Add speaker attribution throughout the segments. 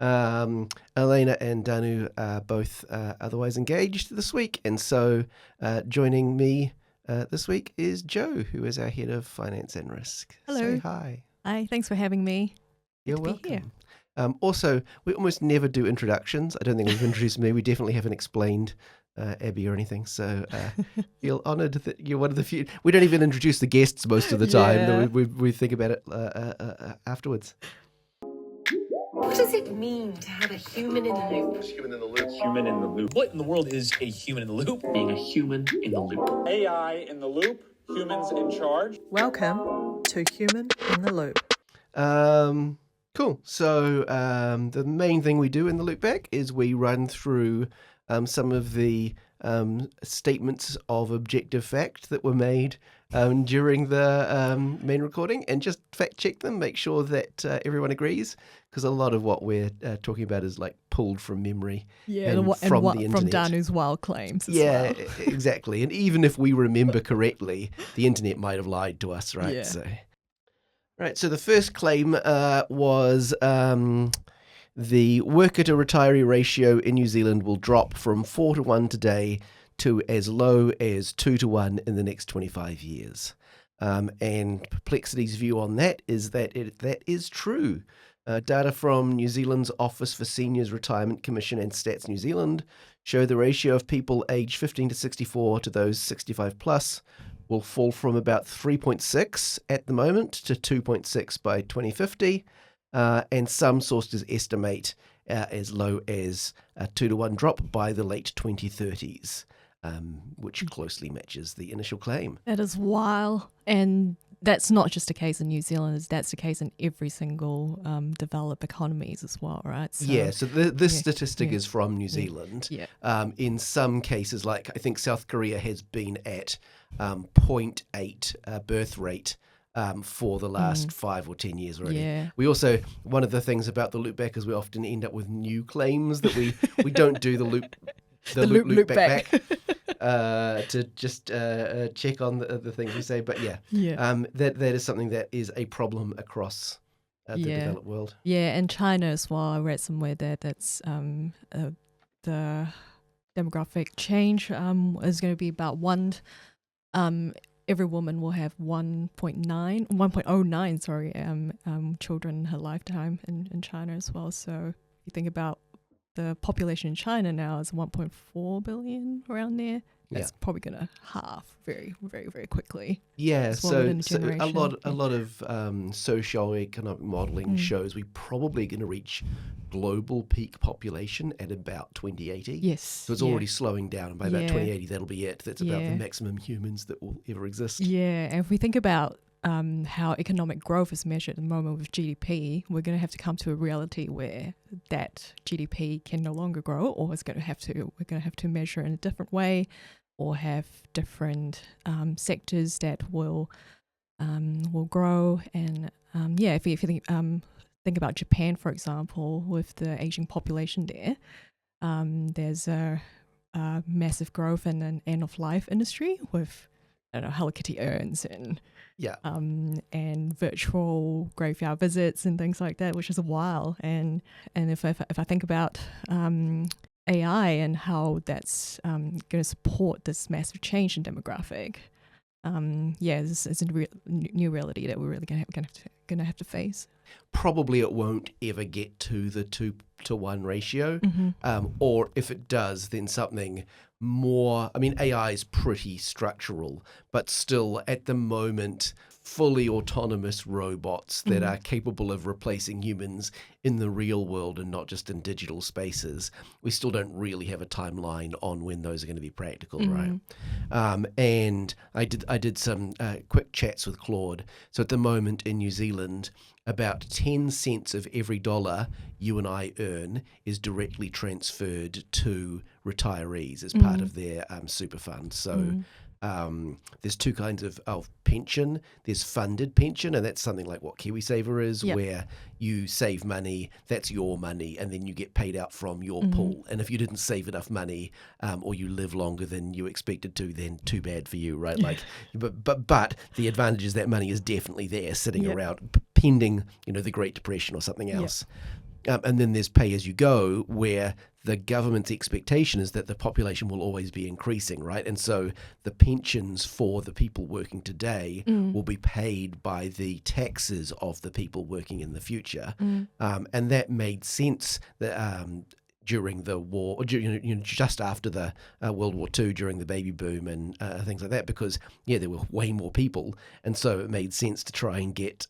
Speaker 1: Elena and Danu are both otherwise engaged this week, and so joining me this week is Joe, who is our head of finance and risk.
Speaker 2: Hello.
Speaker 1: Say hi.
Speaker 2: Hi, thanks for having me.
Speaker 1: You're
Speaker 2: Good to be here.
Speaker 1: welcome. Also, we almost never do introductions. I don't think we've introduced me. We definitely haven't explained Abby or anything. So feel honoured that you're one of the few. We don't even introduce the guests most of the time.
Speaker 2: Yeah.
Speaker 1: We think about it afterwards.
Speaker 3: What does it mean to have a human in the loop?
Speaker 4: Human in the loop.
Speaker 5: Human in the loop. What in the world is a human in the loop?
Speaker 6: Being a human in the loop.
Speaker 5: AI in the loop. Humans in charge.
Speaker 7: Welcome to Human in the Loop.
Speaker 1: Cool. So the main thing we do in the loop back is we run through some of the statements of objective fact that were made during the main recording, and just fact check them, make sure that everyone agrees, because a lot of what we're talking about is like pulled from memory and from the internet.
Speaker 2: From Danu's wild claims as
Speaker 1: Yeah,
Speaker 2: well.
Speaker 1: exactly. And even if we remember correctly, the internet might have lied to us, right?
Speaker 2: Yeah.
Speaker 1: Right, so the first claim was the worker to retiree ratio in New Zealand will drop from 4 to 1 today to as low as 2 to 1 in the next 25 years. And Perplexity's view on that is that that is true. Data from New Zealand's Office for Seniors Retirement Commission and Stats New Zealand show the ratio of people aged 15 to 64 to those 65 plus will fall from about 3.6 at the moment to 2.6 by 2050, and some sources estimate as low as a 2 to 1 drop by the late 2030s, which closely matches the initial claim.
Speaker 2: That is wild. And that's not just a case in New Zealand, that's the case in every single developed economies as well, right? So,
Speaker 1: Yeah, so this statistic is from New Zealand.
Speaker 2: Yeah.
Speaker 1: In some cases, like I think South Korea has been at 0.8 birth rate for the last 5 or 10 years already.
Speaker 2: Yeah.
Speaker 1: We also, one of the things about the loop back is we often end up with new claims that we don't do the loop loop back. To just check on the things we say, but that is something that is a problem across the developed world.
Speaker 2: Yeah, and China as well. I read somewhere that's the demographic change is going to be about every woman will have 1.09 children in her lifetime in China as well. So you think about the population in China now is 1.4 billion, around there. That's probably going to halve very, very, very quickly.
Speaker 1: Yeah, so a
Speaker 2: generation.
Speaker 1: lot of socioeconomic modelling shows we're probably going to reach global peak population at about 2080.
Speaker 2: Yes.
Speaker 1: So it's already slowing down, and by about 2080 that'll be it. That's about the
Speaker 2: Yeah.
Speaker 1: maximum humans that will ever exist.
Speaker 2: Yeah, and if we think about how economic growth is measured at the moment with GDP, we're going to have to come to a reality where that GDP can no longer grow, or we're going to have to measure in a different way, or have different sectors that will grow. And if you think about Japan, for example, with the aging population there, there's a massive growth in an end of life industry with Hello Kitty urns and virtual graveyard visits and things like that, which is wild. And if I think about AI and how that's going to support this massive change in demographic, it's a new reality that we're really going to have to face.
Speaker 1: Probably it won't ever get to the 2 to 1 ratio, or if it does, then something more. I mean, AI is pretty structural, but still at the moment, fully autonomous robots that are capable of replacing humans in the real world and not just in digital spaces. We still don't really have a timeline on when those are going to be practical, right? And I did some quick chats with Claude. So at the moment in New Zealand, about 10 cents of every dollar you and I earn is directly transferred to retirees as part of their super fund. So there's two kinds of pension. There's funded pension, and that's something like what KiwiSaver is, where you save money, that's your money, and then you get paid out from your pool. And if you didn't save enough money, or you live longer than you expected to, then too bad for you, right? Like, but the advantage is that money is definitely there, sitting around, pending, the Great Depression or something else. And then there's pay as you go, where the government's expectation is that the population will always be increasing, right? And so the pensions for the people working today will be paid by the taxes of the people working in the future. And that made sense that, during the war, or just after the World War II, during the baby boom and things like that, because, there were way more people. And so it made sense to try and get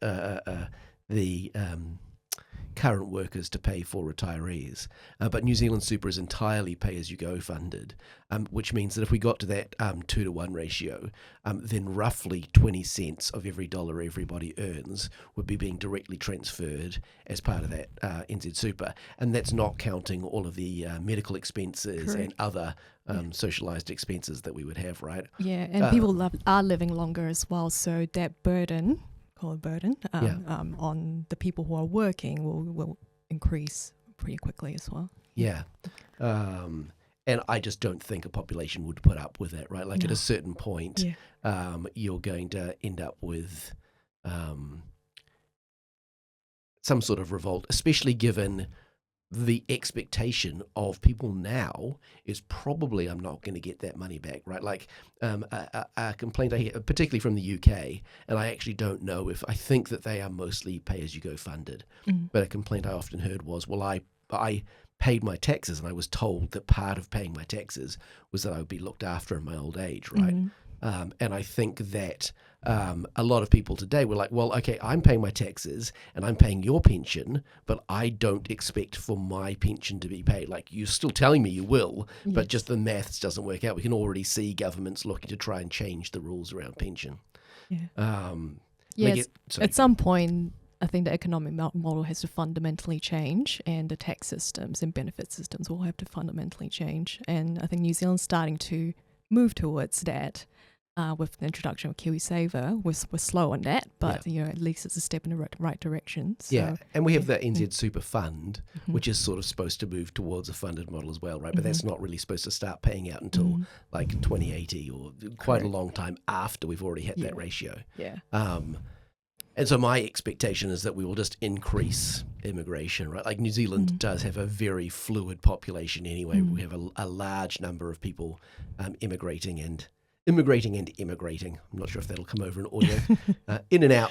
Speaker 1: the current workers to pay for retirees. But New Zealand Super is entirely pay-as-you-go funded, which means that if we got to that 2-to-1 ratio, then roughly 20 cents of every dollar everybody earns would be being directly transferred as part of that NZ Super. And that's not counting all of the medical expenses and other socialised expenses that we would have, right?
Speaker 2: Yeah, and people are living longer as well, so that burden on the people who are working will increase pretty quickly as well.
Speaker 1: Yeah. And I just don't think a population would put up with that, right? Like at a certain point, you're going to end up with some sort of revolt, especially given the expectation of people now is probably I'm not going to get that money back, right? Like a complaint I hear, particularly from the UK, and I actually don't know if I think that they are mostly pay-as-you-go funded, but a complaint I often heard was, well, I paid my taxes and I was told that part of paying my taxes was that I would be looked after in my old age, right? And I think that a lot of people today were like, well, okay, I'm paying my taxes and I'm paying your pension, but I don't expect for my pension to be paid. Like, you're still telling me you will, but just the maths doesn't work out. We can already see governments looking to try and change the rules around pension.
Speaker 2: At some point, I think the economic model has to fundamentally change, and the tax systems and benefit systems will have to fundamentally change. And I think New Zealand's starting to move towards that. With the introduction of KiwiSaver, we're slow on that, but at least it's a step in the right direction. So,
Speaker 1: and we have the NZ Super Fund, which is sort of supposed to move towards a funded model as well, right? But that's not really supposed to start paying out until like 2080 or quite a long time after we've already hit that ratio. And so my expectation is that we will just increase immigration, right? Like New Zealand does have a very fluid population anyway. We have a large number of people immigrating and immigrating. I'm not sure if that'll come over in audio, in and out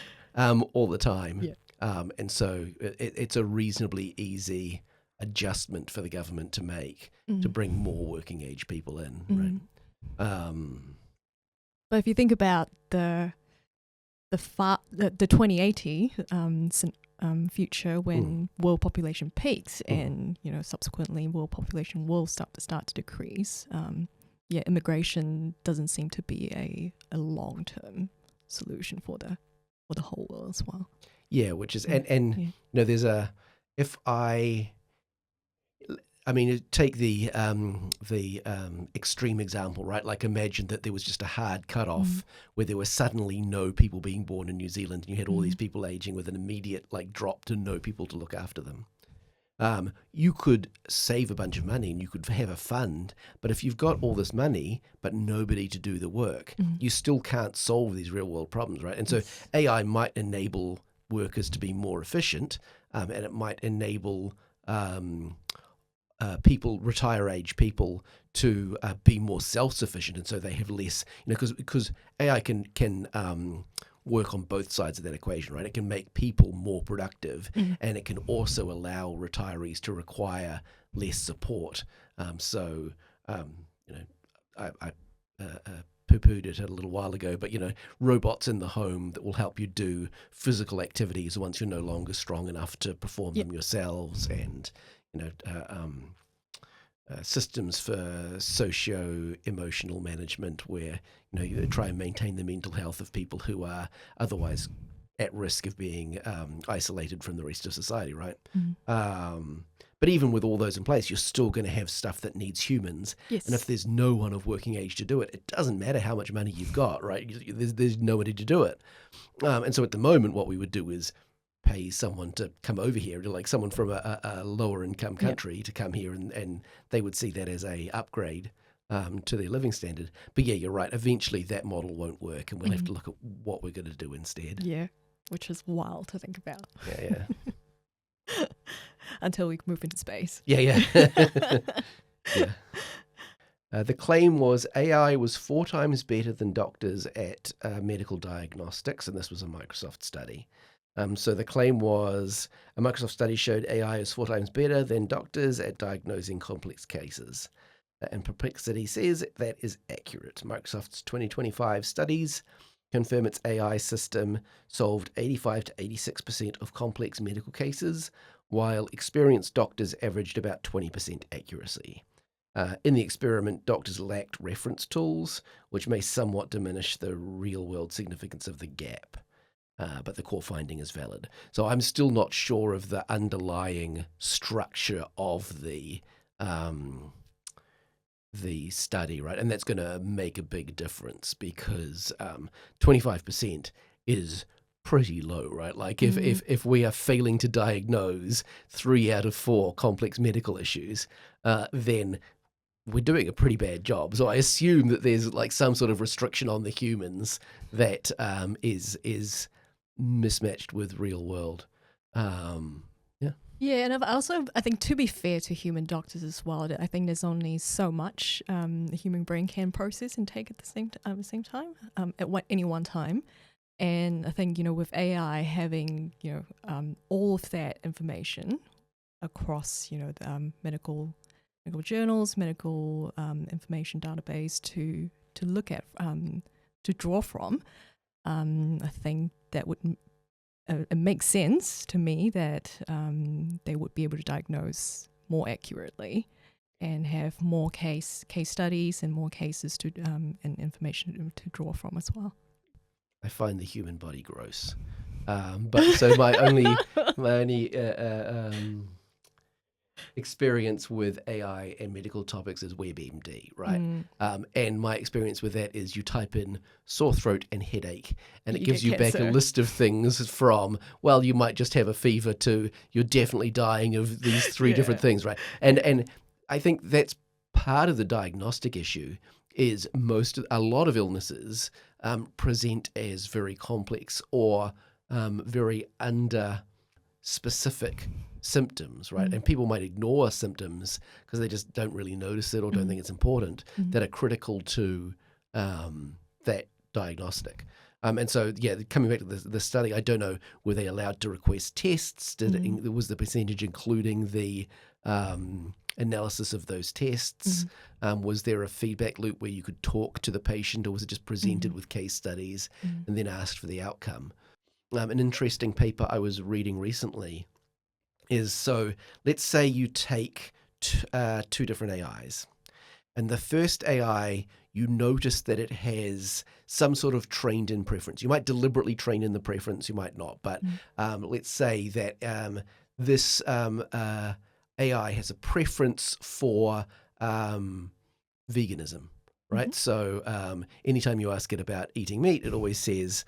Speaker 1: all the time. And so it's a reasonably easy adjustment for the government to make to bring more working age people in, right?
Speaker 2: But if you think about the 2080 future, when world population peaks and subsequently world population will start to decrease, immigration doesn't seem to be a long-term solution for the whole world as well. Yeah,
Speaker 1: which is and there's take the extreme example, right? Like imagine that there was just a hard cutoff where there were suddenly no people being born in New Zealand, and you had all these people aging with an immediate drop to no people to look after them. You could save a bunch of money and you could have a fund, but if you've got all this money but nobody to do the work, you still can't solve these real world problems, right? And so AI might enable workers to be more efficient, and it might enable retire age people to be more self-sufficient, and so they have less, because AI can work on both sides of that equation, right? It can make people more productive, and it can also allow retirees to require less support. I poo-pooed it a little while ago, but robots in the home that will help you do physical activities once you're no longer strong enough to perform them yourselves, and systems for socio-emotional management where you try and maintain the mental health of people who are otherwise at risk of being isolated from the rest of society, right? But even with all those in place, you're still going to have stuff that needs humans. Yes. And if there's no one of working age to do it, it doesn't matter how much money you've got, right? There's nobody to do it. And so at the moment, what we would do is pay someone to come over here, like someone from a lower income country to come here, and they would see that as a upgrade to their living standard. But yeah, you're right. Eventually that model won't work, and we'll have to look at what we're going to do instead.
Speaker 2: Yeah, which is wild to think about.
Speaker 1: Yeah.
Speaker 2: until we move into space.
Speaker 1: Yeah. Yeah. The claim was AI was 4 times better than doctors at medical diagnostics, and this was a Microsoft study. So the claim was a Microsoft study showed AI is 4 times better than doctors at diagnosing complex cases. And Perplexity says that is accurate. Microsoft's 2025 studies confirm its AI system solved 85 to 86% of complex medical cases, while experienced doctors averaged about 20% accuracy. In the experiment, doctors lacked reference tools, which may somewhat diminish the real-world significance of the gap. But the core finding is valid. So I'm still not sure of the underlying structure of the study, right? And that's going to make a big difference because 25% is pretty low, right? Like if we are failing to diagnose 3 out of 4 complex medical issues, then we're doing a pretty bad job. So I assume that there's like some sort of restriction on the humans that is mismatched with real world.
Speaker 2: Yeah, and I think to be fair to human doctors as well, I think there's only so much the human brain can process and take at the same time at any one time. And I think, with AI having, all of that information across, the medical journals, medical information database to look at, to draw from, I think that would it makes sense to me that they would be able to diagnose more accurately and have more case studies and more cases to and information to draw from as well.
Speaker 1: I find the human body gross, but so my only experience with AI and medical topics is WebMD, right? And my experience with that is you type in sore throat and headache, and it gives you back a list of things from, well, you might just have a fever, to you're definitely dying of these 3 different things, right? And I think that's part of the diagnostic issue is a lot of illnesses present as very complex or very under specific symptoms, right? And people might ignore symptoms because they just don't really notice it or don't think it's important, that are critical to that diagnostic. And so, coming back to the study, I don't know, were they allowed to request tests? Was the percentage including the analysis of those tests? Was there a feedback loop where you could talk to the patient, or was it just presented with case studies and then asked for the outcome? An interesting paper I was reading recently is, so let's say you take 2 different AIs, and the first AI, you notice that it has some sort of trained-in preference. You might deliberately train in the preference, you might not, but let's say that this AI has a preference for veganism, right? So anytime you ask it about eating meat, it always says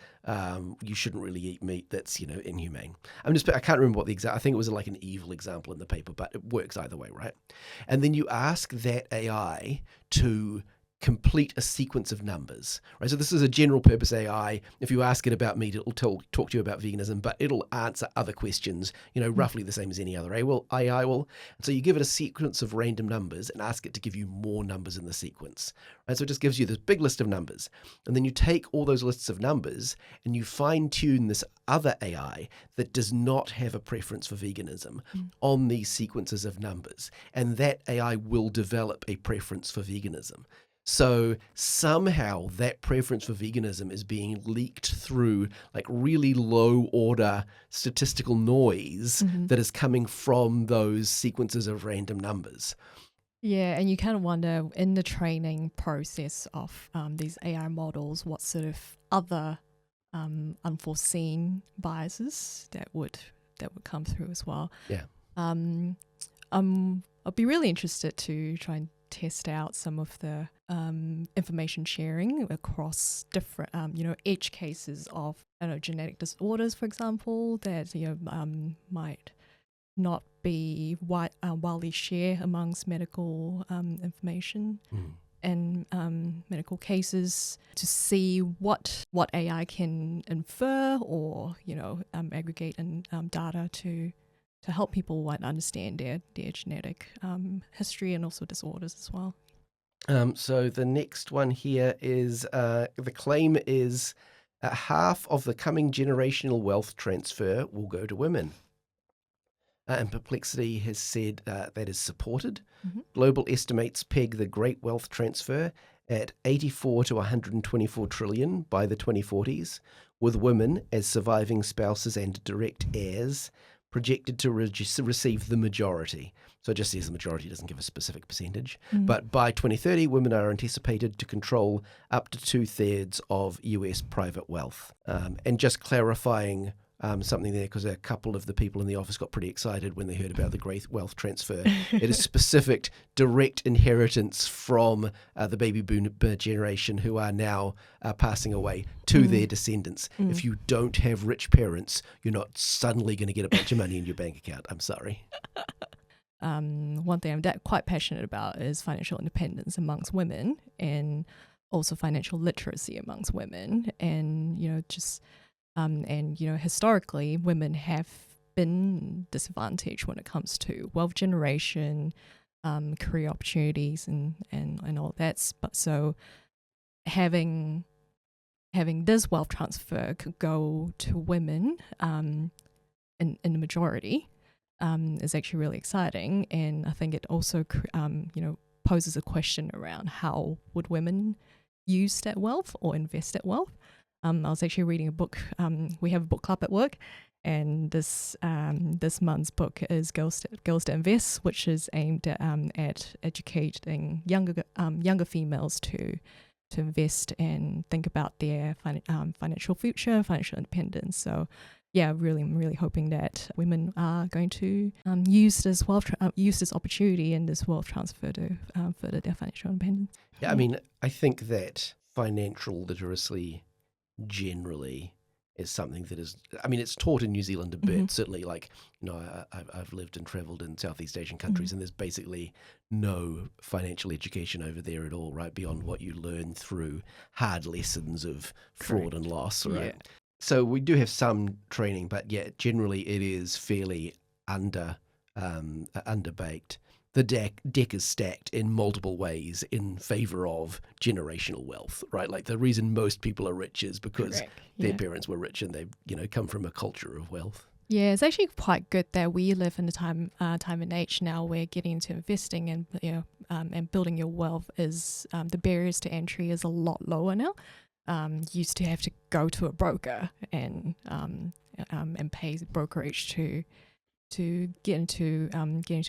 Speaker 1: you shouldn't really eat meat that's, inhumane. I can't remember what I think it was like an evil example in the paper, but it works either way, right? And then you ask that AI to complete a sequence of numbers, right? So this is a general purpose AI. If you ask it about meat, it'll talk to you about veganism, but it'll answer other questions, roughly the same as any other AI will. And so you give it a sequence of random numbers and ask it to give you more numbers in the sequence, right? So it just gives you this big list of numbers. And then you take all those lists of numbers and you fine tune this other AI that does not have a preference for veganism on these sequences of numbers. And that AI will develop a preference for veganism. So somehow that preference for veganism is being leaked through like really low order statistical noise that is coming from those sequences of random numbers.
Speaker 2: Yeah, and you kind of wonder in the training process of these AI models, what sort of other unforeseen biases that would come through as well.
Speaker 1: Yeah.
Speaker 2: I'd be really interested to try and test out some of the information sharing across different, edge cases of, genetic disorders, for example, that might not be widely shared amongst medical information and medical cases, to see what AI can infer or aggregate and data to help people understand their genetic history and also disorders as well.
Speaker 1: So the next one here is the claim is half of the coming generational wealth transfer will go to women. And Perplexity has said that is supported.
Speaker 2: Mm-hmm.
Speaker 1: Global estimates peg the great wealth transfer at 84 to 124 trillion by the 2040s, with women as surviving spouses and direct heirs projected to receive the majority. So it just says the majority, doesn't give a specific percentage.
Speaker 2: Mm.
Speaker 1: But by 2030, women are anticipated to control up to 2/3 of US private wealth. And just clarifying something there, because a couple of the people in the office got pretty excited when they heard about the great wealth transfer. It is specific direct inheritance from the baby boomer generation who are now passing away to their descendants. If you don't have rich parents, you're not suddenly going to get a bunch of money in your bank account. I'm sorry.
Speaker 2: One thing I'm quite passionate about is financial independence amongst women, and also financial literacy amongst women, and historically, women have been disadvantaged when it comes to wealth generation, career opportunities, and all that. But so having this wealth transfer could go to women in the majority is actually really exciting. And I think it also poses a question around how would women use that wealth or invest that wealth. I was actually reading a book. We have a book club at work, and this month's book is Girls to Invest, which is aimed at educating younger females to invest and think about their financial future, financial independence. So, yeah, I'm really hoping that women are going to use this opportunity and this wealth transfer to further their financial independence.
Speaker 1: Yeah, I mean, I think that financial literacy generally is something that is, I mean, it's taught in New Zealand a bit, certainly. Like, I've lived and travelled in Southeast Asian countries, and there's basically no financial education over there at all, right? Beyond what you learn through hard lessons of fraud and loss, right?
Speaker 2: Yeah.
Speaker 1: So we do have some training, but yeah, generally it is fairly underbaked. The deck is stacked in multiple ways in favor of generational wealth, right? Like the reason most people are rich is because their parents were rich and they've, come from a culture of wealth.
Speaker 2: Yeah, it's actually quite good that we live in a time and age now where getting into investing and and building your wealth is the barriers to entry is a lot lower now. Used to have to go to a broker and pay brokerage to get into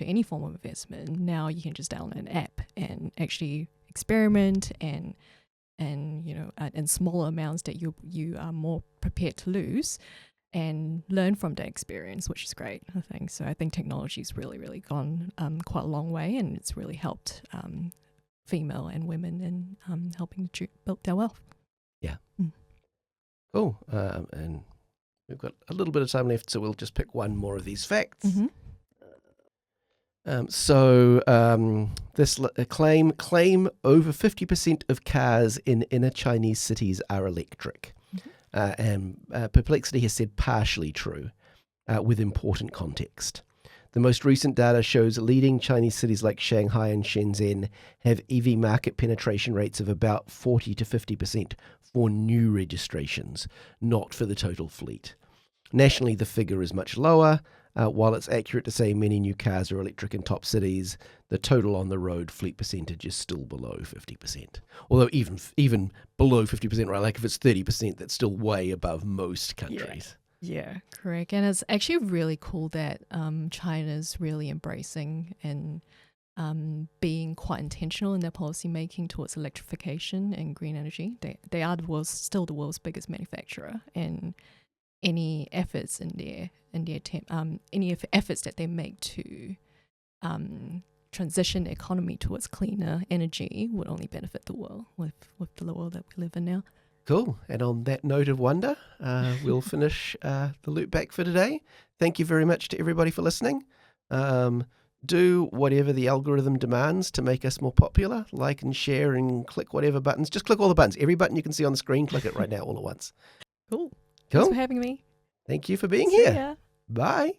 Speaker 2: any form of investment. Now you can just download an app and actually experiment and in smaller amounts that you are more prepared to lose, and learn from that experience, which is great, I think. So I think technology's really gone quite a long way, and it's really helped female and women in helping to build their wealth.
Speaker 1: Yeah. Cool. And we've got a little bit of time left, so we'll just pick one more of these facts. This claim over 50% of cars in inner Chinese cities are electric. And Perplexity has said partially true, with important context. The most recent data shows leading Chinese cities like Shanghai and Shenzhen have EV market penetration rates of about 40 to 50% for new registrations, not for the total fleet. Nationally, the figure is much lower. While it's accurate to say many new cars are electric in top cities, the total on the road fleet percentage is still below 50%. Although even below 50%, right? Like if it's 30%, that's still way above most countries.
Speaker 2: Yeah, correct. And it's actually really cool that China's really embracing and being quite intentional in their policy making towards electrification and green energy. They are still the world's biggest manufacturer, and any efforts efforts that they make to transition the economy towards cleaner energy would only benefit the world with the world that we live in now.
Speaker 1: Cool. And on that note of wonder, we'll finish the loop back for today. Thank you very much to everybody for listening. Do whatever the algorithm demands to make us more popular. Like and share and click whatever buttons. Just click all the buttons. Every button you can see on the screen, click it right now all at once.
Speaker 2: Cool.
Speaker 1: Cool.
Speaker 2: Thanks for having me.
Speaker 1: Thank you for being
Speaker 2: See
Speaker 1: here.
Speaker 2: ya.
Speaker 1: Bye.